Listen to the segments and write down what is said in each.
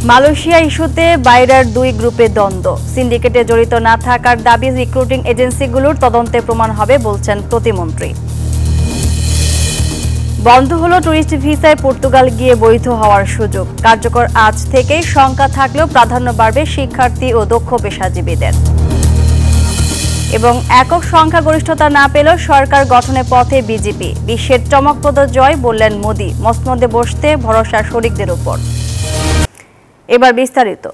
Malaysia ইস্যুতে বাইরার দুই গ্রুপে দ্বন্দ্ব। সিন্ডিকেটে জড়িত না থাকার দাবি রিক্রুটিং এজেন্সিগুলোর তদন্তে প্রমাণ হবে বলছেন প্রতিমন্ত্রী। বন্ধ হলো টুরিস্ট ভিসায় পর্তুগাল গিয়ে বৈধ হওয়ার সুযোগ। কার্যকর আজ থেকেই শঙ্কা থাকলেও প্রাধান্য বাড়বে শিক্ষার্থী ও দক্ষ পেশাজীবীদের। এবং একক সংখ্যাগরিষ্ঠতা না পেলেও সরকার গঠনের পথে বিজেপি। বিশ্বের চমকপ্রদ জয় বললেন মোদি। মসনদে বসতে ভরসা শরিকদের উপর। এবার বিস্তারিত।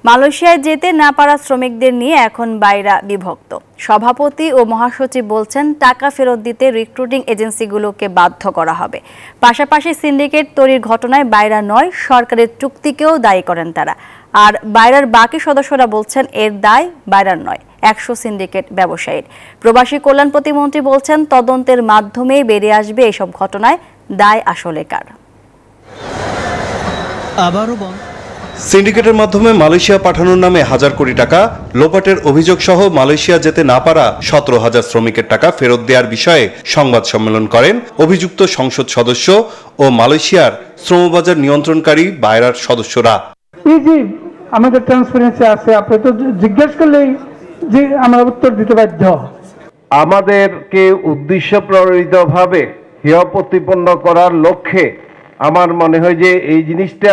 মালয়েশিয়ায় যেতে না পারা শ্রমিকদের নিয়ে এখন বাইরা বিভক্ত। সভাপতি ও মহাসচিব বলছেন টাকা ফেরত দিতে রিক্রুটিং এজেন্সিগুলোকে বাধ্য করা হবে। পাশাপাশি সিন্ডিকেট তৈরির ঘটনায় বাইরা নয়, সরকারের চুক্তিকেও দায়ী করেন তারা। আর বাইরার বাকি সদস্যরা বলছেন এর দায় বাইরার নয়, 100 সিন্ডিকেট ব্যবসায়ীর। প্রবাসী কল্যাণ প্রতিমন্ত্রী বলছেন তদন্তের মাধ্যমেই বেরিয়ে আসবে এসব ঘটনায় দায় আসলে কার। সিন্ডিকেটের মাধ্যমে মালয়েশিয়া পাঠানোর নামে হাজার কোটি টাকা লোপাটের অভিযোগ সহ মালয়েশিয়া যেতে না পারা 17,000 শ্রমিকের টাকা ফেরত দেওয়ার বিষয়ে সংবাদ সম্মেলন করেন অভিযুক্ত সংসদ সদস্য ও মালয়েশিয়ার শ্রমবাজার নিয়ন্ত্রণকারী বাইরার সদস্যরা। আমাদের ট্রান্সপারেন্সি আছে, আপনি তো জিজ্ঞেস করলেই যে আমরা উত্তর দিতে বাধ্য। আমাদেরকে উদ্দেশ্য প্রণোদিতভাবে হেয় প্রতিপন্ন করার লক্ষ্যে আমার মনে হয় যে এই জিনিসটা।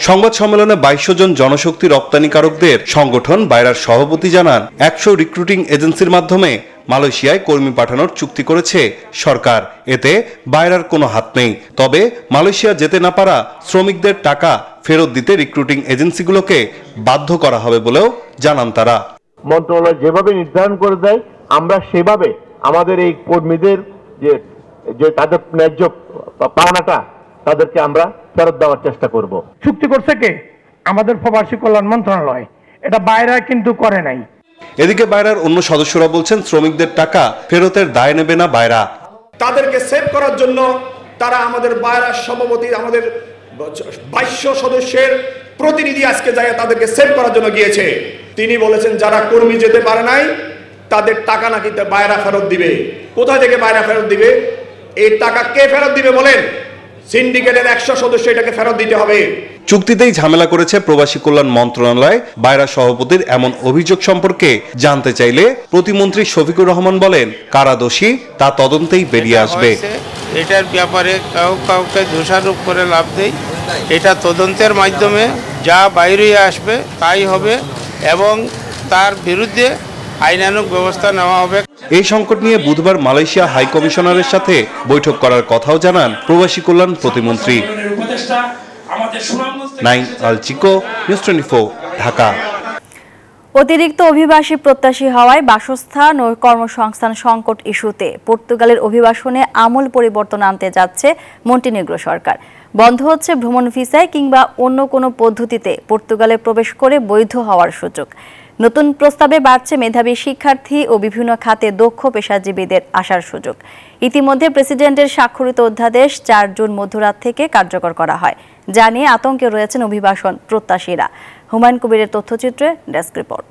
সংবাদ সম্মেলনে 2200 জন জনশক্তি রপ্তানিকারকদের সংগঠন বাইরার সভাপতি জানান 100 রিক্রুটিং এজেন্সির মাধ্যমে মালয়েশিয়ায় কর্মী পাঠানোর চুক্তি করেছে সরকার। এতে বাইরার কোনো হাত নেই। তবে মালয়েশিয়া যেতে না পারা শ্রমিকদের টাকা ফেরত দিতে রিক্রুটিং এজেন্সিগুলোকে বাধ্য করা হবে বলেও জানান তারা। মন্ত্রণালয় যেভাবে নির্ধারণ করে দেয় আমরা সেভাবে আমাদের এই কর্মীদের যে তাদের ন্যায্য পাওনাটা তাদেরকে আমরা ফেরত দেওয়ার চেষ্টা করব। চুক্তি করছে কে? আমাদের প্রবাসী কল্যাণ মন্ত্রণালয়। এটা বাইরা কিন্তু করে নাই। এদিকে বাইরার অন্য সদস্যরা বলছেন শ্রমিকদের টাকা ফেরতের দায় নেবে না বাইরা। তাদেরকে সেভ করার জন্য তারা আমাদের বাইরার সভাপতি, আমাদের 2200 সদস্যের প্রতিনিধি আজকে যায় তাদেরকে সেভ করার জন্য গিয়েছে। তিনি বলেছেন যারা কর্মী যেতে পারে নাই তাদের টাকা নাকি বাইরা ফেরত দিবে। কোথা থেকে বাইরা ফেরত দিবে? এই টাকা কে ফেরত দিবে বলেন? সিন্ডিকেটের 100 সদস্য এটাকে ফেরত দিতে হবে। চুক্তিতেই ঝামেলা করেছে প্রবাসী কল্যাণ মন্ত্রণালয়। বাইরা সভাপতির এমন অভিযোগ সম্পর্কে জানতে চাইলে প্রতিমন্ত্রী শফিকুর রহমান বলেন কারা দোষী তা তদন্তেই বেরিয়ে আসবে। এটার ব্যাপারে কাউকে দোষারোপ করে লাভ নেই। এটা তদন্তের মাধ্যমে যা বাইরে আসবে তাই হবে এবং তার বিরুদ্ধে আইনানুগ ব্যবস্থা নেওয়া হবে। এই সংকট নিয়ে বুধবার মালয়েশিয়া হাই কমিশনারের সাথে বৈঠক করার কথাও জানান প্রবাসী কল্যাণ প্রতিমন্ত্রী। নাইম আল চিকো, নিউজ 24, ঢাকা। অতিরিক্ত অভিবাসী প্রত্যাশী হওয়ায় বাসস্থান ও কর্মসংস্থান সংকট ইস্যুতে পর্তুগালের অভিবাসনে আমূল পরিবর্তন আনতে যাচ্ছে মন্টিনেগ্রো সরকার। বন্ধ হচ্ছে ভ্রমণ ভিসায় কিংবা অন্য কোনো পদ্ধতিতে পর্তুগালে প্রবেশ করে বৈধ হওয়ার সুযোগ। নতুন প্রস্তাবে বাড়ছে মেধাবী শিক্ষার্থী ও বিভিন্ন খাতে দক্ষ পেশাজীবীদের আসার সুযোগ। ইতিমধ্যে প্রেসিডেন্টের স্বাক্ষরিত অধ্যাদেশ 4 জুন মধ্যরাত থেকে কার্যকর করা হয়, যা নিয়ে আতঙ্কে রয়েছেন অভিবাসন প্রত্যাশীরা। হুমায়ুন কবিরের তথ্যচিত্রে ডেস্ক রিপোর্ট।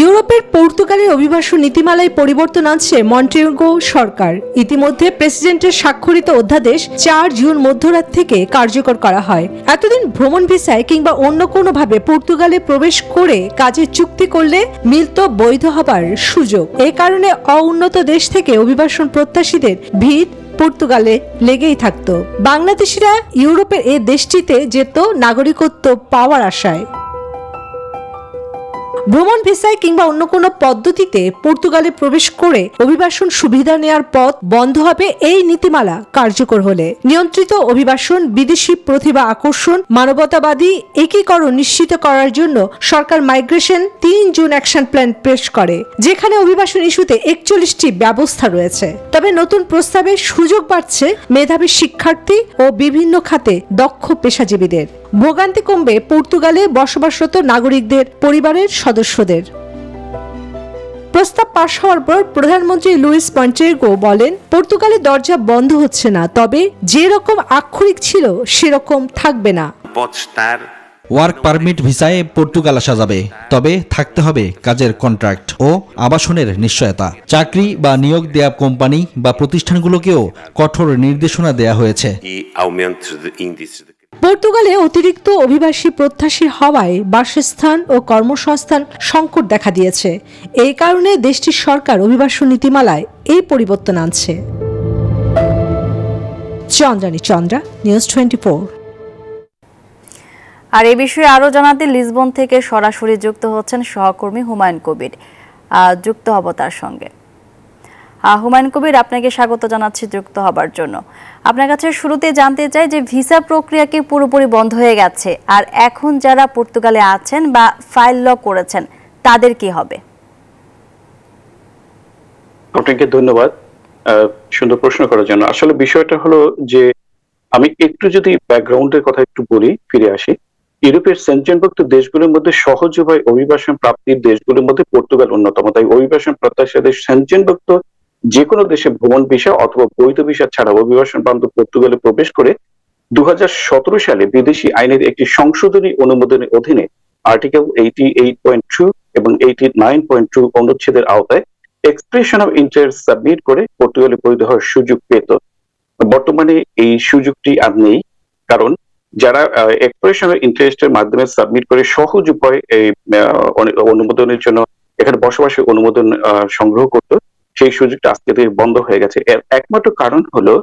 ইউরোপের পর্তুগালের অভিবাসন নীতিমালায় পরিবর্তন আনছে মন্টিনেগ্রো সরকার। ইতিমধ্যে প্রেসিডেন্টের স্বাক্ষরিত অধ্যাদেশ 4 জুন মধ্যরাত থেকে কার্যকর করা হয়। এতদিন ভ্রমণ ভিসায় কিংবা অন্য কোনোভাবে পর্তুগালে প্রবেশ করে কাজের চুক্তি করলে মিলত বৈধ হবার সুযোগ। এই কারণে অউন্নত দেশ থেকে অভিবাসন প্রত্যাশীদের ভিড় পর্তুগালে লেগেই থাকত। বাংলাদেশিরা ইউরোপের এই দেশটিতে যেত নাগরিকত্ব পাওয়ার আশায়। ভ্রমণ ভিসায় কিংবা অন্য কোনো পদ্ধতিতে পর্তুগালে প্রবেশ করে অভিবাসন সুবিধা নেয়ার পথ বন্ধ হবে এই নীতিমালা কার্যকর হলে। নিয়ন্ত্রিত অভিবাসন, বিদেশি প্রতিভা আকর্ষণ, মানবতাবাদী একীকরণ নিশ্চিত করার জন্য সরকার মাইগ্রেশন 3 জুন অ্যাকশন প্ল্যান পেশ করে, যেখানে অভিবাসন ইস্যুতে 41টি ব্যবস্থা রয়েছে। তবে নতুন প্রস্তাবে সুযোগ বাড়ছে মেধাবী শিক্ষার্থী ও বিভিন্ন খাতে দক্ষ পেশাজীবীদের। ভোগান্তি কমবে পর্তুগালে বসবাসরত নাগরিকদের পরিবারের সদস্যদের। প্রস্তাব পাশ হওয়ার পর প্রধানমন্ত্রী লুইস মন্টেনেগ্রো বলেন পর্তুগালের দরজা বন্ধ হচ্ছে না, তবে যে রকম আক্ষরিক ছিল সেরকম থাকবে না। ওয়ার্ক পারমিট ভিসায় পর্তুগাল আসা যাবে, তবে থাকতে হবে কাজের কন্ট্রাক্ট ও আবাসনের নিশ্চয়তা। চাকরি বা নিয়োগ দেয়া কোম্পানি বা প্রতিষ্ঠানগুলোকেও কঠোর নির্দেশনা দেয়া হয়েছে। পর্তুগালে অতিরিক্ত অভিবাসী প্রত্যাশী হওয়ায় বাসস্থান ও কর্মসংস্থান সংকট দেখা দিয়েছে। এই কারণে দেশটির সরকার অভিবাসন নীতিমালায় এই পরিবর্তন আনছে। চন্দ্রানী চন্দ্রা, নিউজ 24। আর এই বিষয়ে আরো জানাতে লিসবন থেকে সরাসরি যুক্ত হচ্ছেন সহকর্মী হুমায়ুন কবির। যুক্ত হব তার সঙ্গে। হুমায়ুন কবির, আপনাকে স্বাগত জানাচ্ছি যুক্ত হবার জন্য। আপনার কাছে শুরুতে জানতে চাই যে ভিসা প্রক্রিয়া কি পুরোপুরি বন্ধ হয়ে গেছে, আর এখন যারা পর্তুগালে আছেন বা ফাইল লক করেছেন তাদের কি হবে? আপনাকে ধন্যবাদ সুন্দর প্রশ্ন করার জন্য। আসলে বিষয়টা হলো যে আমি একটু যদি ব্যাকগ্রাউন্ডের কথা একটু বলি, ফিরে আসি। ইউরোপের সেনজেনভুক্ত দেশগুলোর মধ্যে সহজ উপায় অভিবাসন প্রাপ্তির দেশগুলোর মধ্যে পর্তুগাল অন্যতম। তাই অভিবাসন প্রত্যাশীদের সেনজেনভুক্ত যে কোনো দেশে ভ্রমণ ভিসা অথবা বৈধ ভিসা ছাড়া অভিবাসন বান্ধব পর্তুগালে প্রবেশ করে 2017 সালে বিদেশি আইনের একটি সংশোধনী অনুমোদনের অধীনে আর্টিকেল 88.2 এবং 89.2 অনুচ্ছেদের আওতায় এক্সপ্রেশন অফ ইন্টারেস্ট সাবমিট করে পর্তুগালে বৈধ হওয়ার সুযোগ পেত। বর্তমানে এই সুযোগটি আর নেই, কারণ যারা এক্সপ্রেশন অফ ইন্টারেস্টের মাধ্যমে সাবমিট করে সহজ উপায় এই অনুমোদনের জন্য এখানে বসবাসের অনুমোদন সংগ্রহ করত, সেই সুযোগটা আজকে থেকে বন্ধ হয়ে গেছে। এর একমাত্র কারণ হলো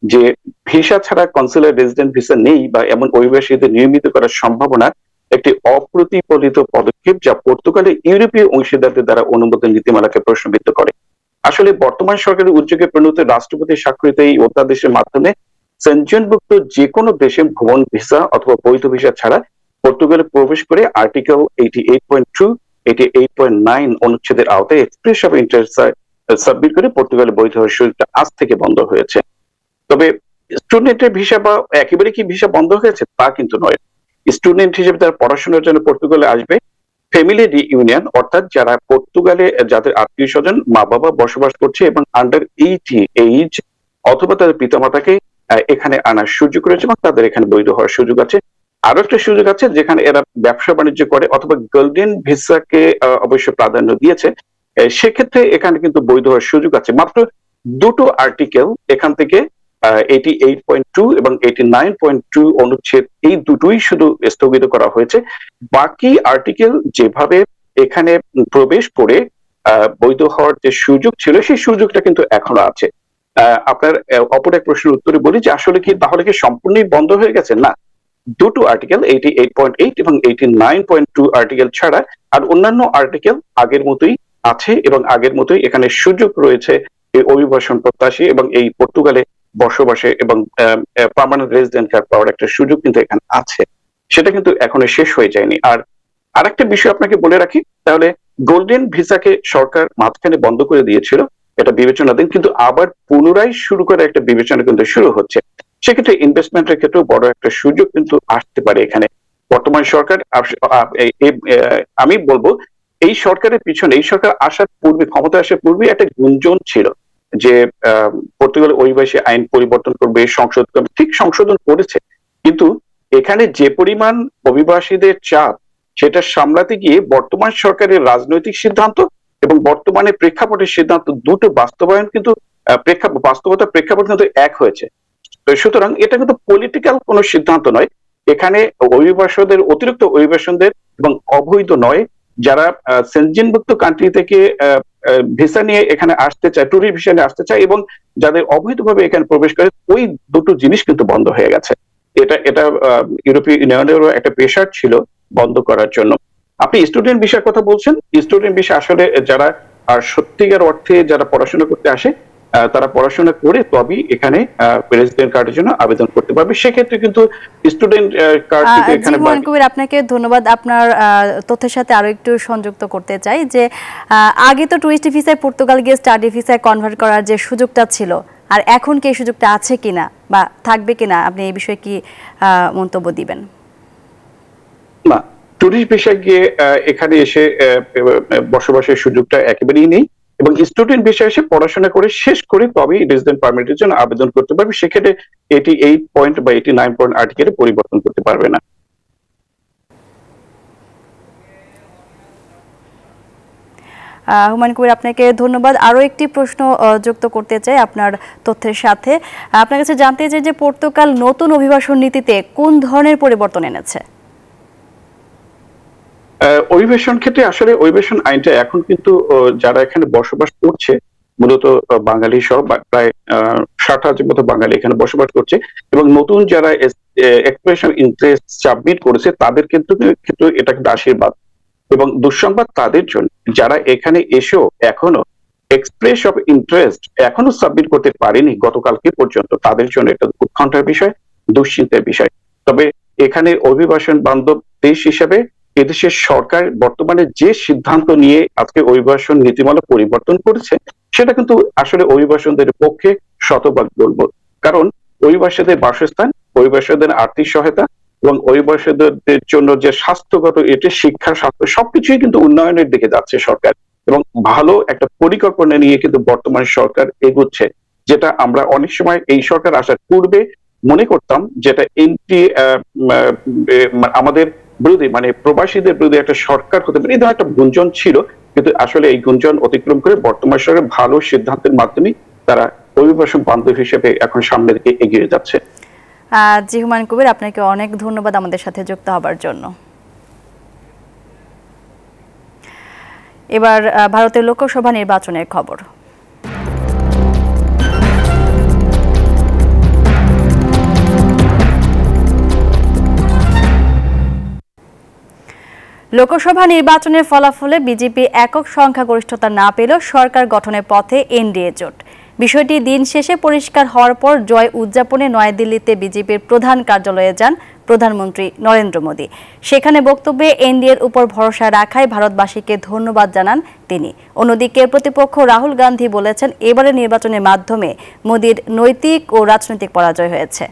যে ভিসা ছাড়া কনসুলার রেসিডেন্ট ভিসা নেই বা এমন অভিবাসীদের নিয়মিত করার সম্ভাবনা একটি অপ্রতিফলিত পদক্ষেপ যা পর্তুগালে ইউরোপীয় অংশীদারদের দ্বারা অনুমোদন নীতিমালাকে প্রশ্নবিদ্ধ করে। আসলে বর্তমান সরকারের উদ্যোগে প্রণীত রাষ্ট্রপতি স্বাক্ষরিত এই অধ্যাদেশের মাধ্যমে সেনজেনভুক্ত যে কোনো দেশে ভ্রমণ ভিসা অথবা বৈধ ভিসা ছাড়া পর্তুগালে প্রবেশ করে আর্টিকেল 88.2, 88.9 অনুচ্ছেদের আওতায় এক্সপ্রেশন অফ ইন্টারেস্ট সাবমিট করে পর্তুগালে বৈধ হওয়ার সুযোগটা আজ থেকে বন্ধ হয়েছে। তবে স্টুডেন্টের ভিসা বা একেবারে কি ভিসা বন্ধ হয়েছে তা কিন্তু নয়। স্টুডেন্ট হিসেবে তারা পড়াশোনার জন্য পর্তুগালে আসবে। ফ্যামিলি রিইউনিয়ন অর্থাৎ যারা পর্তুগালে যাদের আত্মীয় স্বজন মা বাবা বসবাস করছে এবং আন্ডার 80 এইজ অথবা তাদের পিতামাতাকে এখানে আনার সুযোগ রয়েছে এবং তাদের এখানে বৈধ হওয়ার সুযোগ আছে। আরো একটা সুযোগ আছে যেখানে এরা ব্যবসা বাণিজ্য করে অথবা গোল্ডেন ভিসাকে অবশ্য প্রাধান্য দিয়েছে, সেক্ষেত্রে এখানে কিন্তু বৈধ হওয়ার সুযোগ আছে। মাত্র দুটো আর্টিকেল এখান থেকে 88.2 এবং 89.2 অনুচ্ছেদ, এই দুটোই শুধু স্থগিত করা হয়েছে। বাকি আর্টিকেল যেভাবে এখানে প্রবেশ করে বৈধ হওয়ার যে সুযোগ ছিল সেই সুযোগটা কিন্তু এখনো আছে। আপনার অপর এক প্রশ্নের উত্তরে বলি যে আসলে কি তাহলে কি সম্পূর্ণই বন্ধ হয়ে গেছে? না, দুটো আর্টিকেল 88.8 এবং 89.2 আর্টিকেল ছাড়া আর অন্যান্য আর্টিকেল আগের মতোই আছে এবং আগের মতোই এখানে সুযোগ রয়েছে এই অভিবাসন প্রত্যাশী এবং এই পর্তুগালে বসবাসে এবং পার্মানেন্ট রেসিডেন্ট কার্ড পাওয়ার একটা সুযোগ কিন্তু এখানে আছে, সেটা কিন্তু এখনো শেষ হয়ে যায়নি। আর আরেকটা বিষয় আপনাকে বলে রাখি, তাহলে গোল্ডেন ভিসাকে সরকার মাঝখানে বন্ধ করে দিয়েছিল, এটা বিবেচনাধীন, কিন্তু আবার পুনরায় শুরু করে একটা বিবেচনা কিন্তু শুরু হচ্ছে। সেক্ষেত্রে ইনভেস্টমেন্টের ক্ষেত্রেও বড় একটা সুযোগ কিন্তু আসতে পারে এখানে। বর্তমান সরকার, আমি বলবো এই সরকারের পিছনে, এই সরকার আসার পূর্বে, ক্ষমতা আসার পূর্বে একটা গুঞ্জন ছিল যে পর্তুগাল অভিবাসী আইন পরিবর্তন করবে, সংশোধন করবে, ঠিক সংশোধন করেছে, কিন্তু এখানে যে পরিমাণ অভিবাসীদের চাপ সেটা সামলাতে গিয়ে বর্তমান সরকারের রাজনৈতিক সিদ্ধান্ত এবং বর্তমানে প্রেক্ষাপটের সিদ্ধান্ত দুটো বাস্তবায়ন কিন্তু বাস্তবতার প্রেক্ষাপট কিন্তু এক হয়েছে। তো সুতরাং এটা কিন্তু পলিটিক্যাল কোনো সিদ্ধান্ত নয়। এখানে অভিবাসীদের, অতিরিক্ত অভিবাসনদের এবং অবৈধ নয়, যারা সেনজেনভুক্ত কান্ট্রি থেকে ভিসা নিয়ে এখানে আসতে চায়, ট্যুরিস্ট ভিসা নিয়ে আসতে চায় এবং যাদের অবৈধভাবে এখানে প্রবেশ করে, ওই দুটো জিনিস কিন্তু বন্ধ হয়ে গেছে। এটা ইউরোপীয় ইউনিয়নেরও একটা প্রেশার ছিল বন্ধ করার জন্য। আপনি স্টুডেন্ট ভিসার কথা বলছেন, স্টুডেন্ট ভিসা আসলে যারা আর সত্যিকার অর্থে যারা পড়াশোনা করতে আসে তারা পড়াশোনা করে তবেই এখানে রেসিডেন্ট কার্ডের জন্য আবেদন করতে পারবে। সেক্ষেত্রে কিন্তু স্টুডেন্ট কার্ড কিন্তু এখানে। আপনাকে ধন্যবাদ। আপনার তথ্যের সাথে আরো একটু সংযুক্ত করতে চাই যে আগে তো টুরিস্ট ভিসায় পর্তুগাল গিয়ে স্টাডি ভিসায় কনভার্ট করার যে সুযোগটা ছিল, আর এখন কি এই সুযোগটা আছে কিনা বা থাকবে কিনা, আপনি এই বিষয়ে কি মন্তব্য দিবেন? না, টুরিস্ট ভিসা গিয়ে এখানে এসে বসবাসের সুযোগটা একেবারেই নেই এবং স্টুডেন্ট ভিসা এসে পড়াশোনা করে শেষ করে তবেই রেসিডেন্ট পারমিটের জন্য আবেদন করতে পারবে। সেক্ষেত্রে 88 বা 89 আর্টিকেলে পরিবর্তন করতে পারবে না। হুমায়ুন কবির, আপনাকে ধন্যবাদ। আরও একটি প্রশ্ন যুক্ত করতে চাই আপনার তথ্যের সাথে। আপনার কাছে জানতে চাই যে পর্তুগাল নতুন অভিবাসন নীতিতে কোন ধরনের পরিবর্তন এনেছে? অভিবাসন ক্ষেত্রে আসলে অভিবাসন আইনটা এখন কিন্তু যারা এখানে বসবাস করছে মূলত বাঙালি সহ প্রায় 60,000 মতো বাঙালি এখানে বসবাস করছে, এবং নতুন যারা এক্সপ্রেশন ইন্টারেস্ট সাবমিট করেছে তাদের কিন্তু এটা কিন্তু আশীর্বাদ এবং দুঃসংবাদ তাদের জন্য যারা এখানে এসেও এখনো এক্সপ্রেস অফ ইন্টারেস্ট এখনো সাবমিট করতে পারেনি গতকালকে পর্যন্ত, তাদের জন্য এটা উৎকণ্ঠার বিষয়, দুশ্চিন্তার বিষয়। তবে এখানে অভিবাসন বান্ধব দেশ হিসেবে এদেশের সরকার বর্তমানে যে সিদ্ধান্ত নিয়ে আজকে অভিবাসন নীতিমালা পরিবর্তন করেছে সেটা কিন্তু আসলে অভিবাসনদের পক্ষে শতভাগ বলবো। কারণ অভিবাসীদের বাসস্থান, অভিবাসীদের আর্থিক সহায়তা এবং অভিবাসীদের জন্য যে স্বাস্থ্যগত এটি শিক্ষা, স্বাস্থ্য সবকিছুই কিন্তু উন্নয়নের দিকে যাচ্ছে সরকার, এবং ভালো একটা পরিকল্পনা নিয়ে কিন্তু বর্তমান সরকার এগুচ্ছে, যেটা আমরা অনেক সময় এই সরকার আসার পূর্বে মনে করতাম যেটা আমাদের বিরোধী মানে প্রবাসীদের বিরোধী একটা সরকার হতে পারে, এই ধরনের একটা গুঞ্জন ছিল। কিন্তু আসলে এই গুঞ্জন অতিক্রম করে বর্তমান সরকার ভালো সিদ্ধান্তের মাধ্যমে তারা অভিবাসন বান্ধব হিসেবে এখন সামনের দিকে এগিয়ে যাচ্ছে। জি হুমায়ুন কবির, আপনাকে অনেক ধন্যবাদ আমাদের সাথে যুক্ত হবার জন্য। এবার ভারতের লোকসভা নির্বাচনের খবর। লোকসভা নির্বাচনের ফলাফলে বিজেপি একক সংখ্যাগরিষ্ঠতা না পেলেও সরকার গঠনের পথে এনডিএ জোট। বিষয়টি দিন শেষে পরিষ্কার হওয়ার পর জয় উদযাপনে নয়াদিল্লিতে বিজেপির প্রধান কার্যালয়ে যান প্রধানমন্ত্রী নরেন্দ্র মোদী। সেখানে বক্তব্যে এনডিএর উপর ভরসা রাখায় ভারতবাসীকে ধন্যবাদ জানান তিনি। অন্যদিকে প্রতিপক্ষ রাহুল গান্ধী বলেছেন, এবারের নির্বাচনের মাধ্যমে মোদীর নৈতিক ও রাজনৈতিক পরাজয় হয়েছে।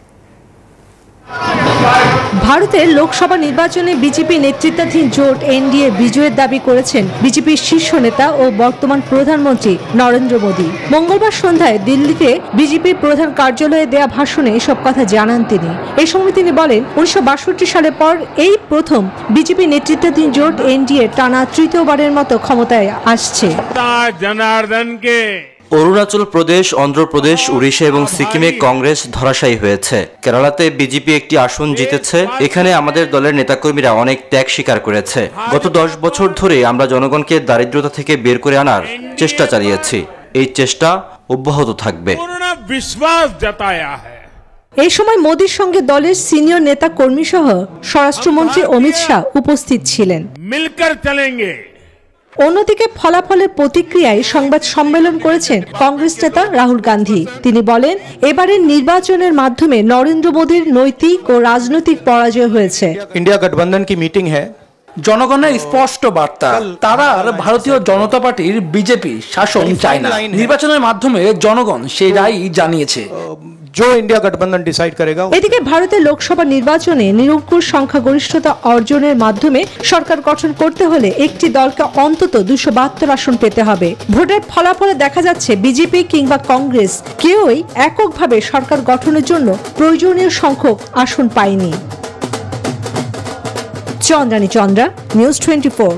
ভারতের লোকসভা নির্বাচনে বিজেপি নেতৃত্বাধীন জোট এনডিএ বিজয়ের দাবি করেছেন বিজেপির শীর্ষ নেতা ও বর্তমান প্রধানমন্ত্রী নরেন্দ্র মোদী। মঙ্গলবার সন্ধ্যায় দিল্লিতে বিজেপির প্রধান কার্যালয়ে দেয়া ভাষণে এসব কথা জানান তিনি। এই সময় তিনি বলেন, 1962 সালের পর এই প্রথম বিজেপি নেতৃত্বাধীন জোট এনডিএ টানা তৃতীয়বারের মতো ক্ষমতায় আসছে। অরুণাচল প্রদেশ, অন্ধ্রপ্রদেশ, উড়িষ্যা এবং সিকিমে কংগ্রেস ধরাশায়ী হয়েছে। কেরালাতে বিজেপি একটি আসন জিতেছে। এখানে আমাদের দলের নেতাকর্মীরা অনেক ত্যাগ স্বীকার করেছে। গত 10 বছর ধরে আমরা জনগণকে দারিদ্রতা থেকে বের করে আনার চেষ্টা চালিয়েছি। এই চেষ্টা অব্যাহত থাকবে। এই সময় মোদীর সঙ্গে দলের সিনিয়র নেতা কর্মী সহ স্বরাষ্ট্রমন্ত্রী অমিত শাহ উপস্থিত ছিলেন। অন্যদিকে ফলাফলের প্রতিক্রিয়ায় সংবাদ সম্মেলন করেছেন কংগ্রেস নেতা রাহুল গান্ধী। তিনি বলেন, এবারের নির্বাচনের মাধ্যমে নরেন্দ্র মোদীর নৈতিক ও রাজনৈতিক পরাজয় হয়েছে। ইন্ডিয়া গঠবন্ধন কি মিটিং হ্যায়, জনগণের স্পষ্ট বার্তা, তারা আর ভারতীয় জনতা পার্টির বিজেপি শাসন চায় না। নির্বাচনের মাধ্যমে জনগণ সেই রায় জানিয়েছে। ইন্ডিয়া গঠবন্ধন ডিসাইড করেগা। এদিকে ভারতের লোকসভা নির্বাচনে নিরঙ্কুশ সংখ্যাগরিষ্ঠতা অর্জনের মাধ্যমে সরকার গঠন করতে হলে একটি দলকে অন্তত 272 আসন পেতে হবে। ভোটের ফলাফলে দেখা যাচ্ছে বিজেপি কিংবা কংগ্রেস কেউই এককভাবে সরকার গঠনের জন্য প্রয়োজনীয় সংখ্যক আসন পায়নি। চন্দ্রানী চন্দ্রা, নিউজ 24।